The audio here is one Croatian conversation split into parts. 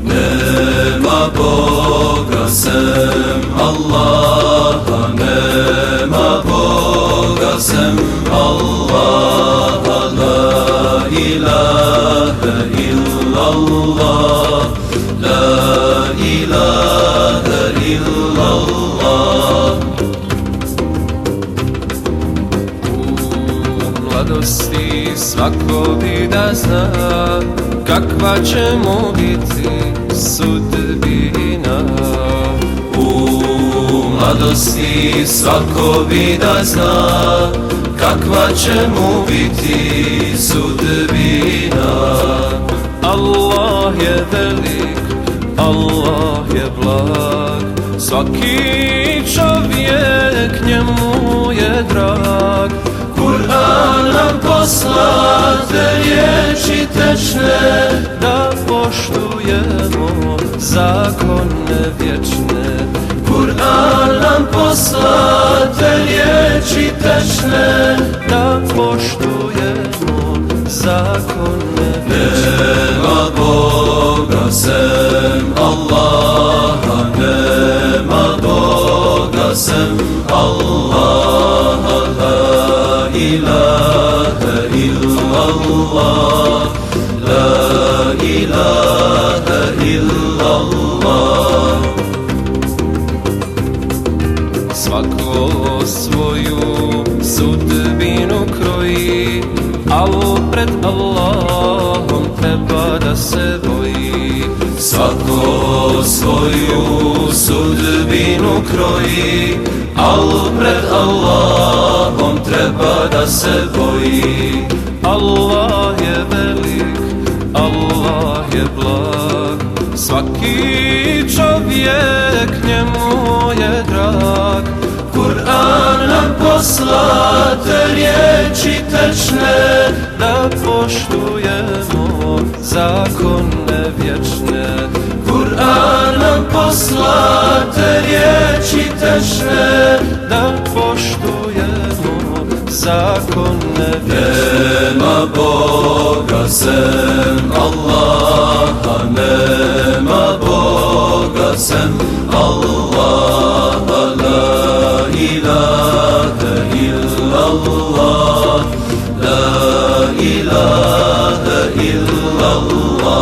Nema Boga sem Allaha, nema Boga sem Allaha, la ilaha illallah, la ilaha illallah. U mladosti svako bi da zna kakva će mu biti sudbina. U mladosti svako bi da zna kakva će mu biti sudbina. Allah je velik, Allah je blag, svaki čovjek njemu je drag. Kur'an nam posla te riječi tečne, da poštujemo zakone vječne. Kur'an nam posla te riječi tečne, da poštujemo zakone vječne. Nema Boga sem Allaha, nema Boga sem Allaha, la ilaha illallah, la ilaha illallah. Svako svoju sudbinu kroji, al pred Allahom treba da se boji. Svako svoju sudbinu kroji, al pred Allahom treba da se boji. Allah je velik, Allah je blag, svaki čovjek njemu je drag. Kur'an nam posla te riječi tečne, da poštujemo zakone vječne. Kur'an nam posla te riječi tečne, da poštujemo zakone vječne. Nema Boga sem Allaha, nema Boga sem Allaha, la ilaha illallah, la ilaha illallah.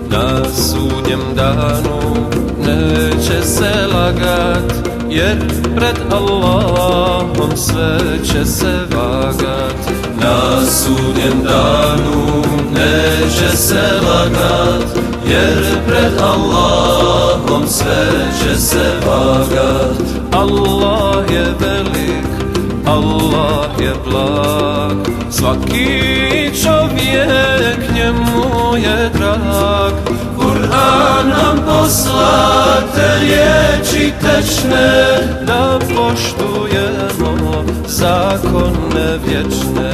Na sudnjem danu neće se lagat, jer pred Allahom sve će se vagat. Na sudnjem danu neće se lagat, jer pred Allahom sve će se vagat. Allah je velik, Allah je blag, svaki čovjek njemu je drag. Kur'an nam posla te riječi tečne, da poštujemo zakone vječne.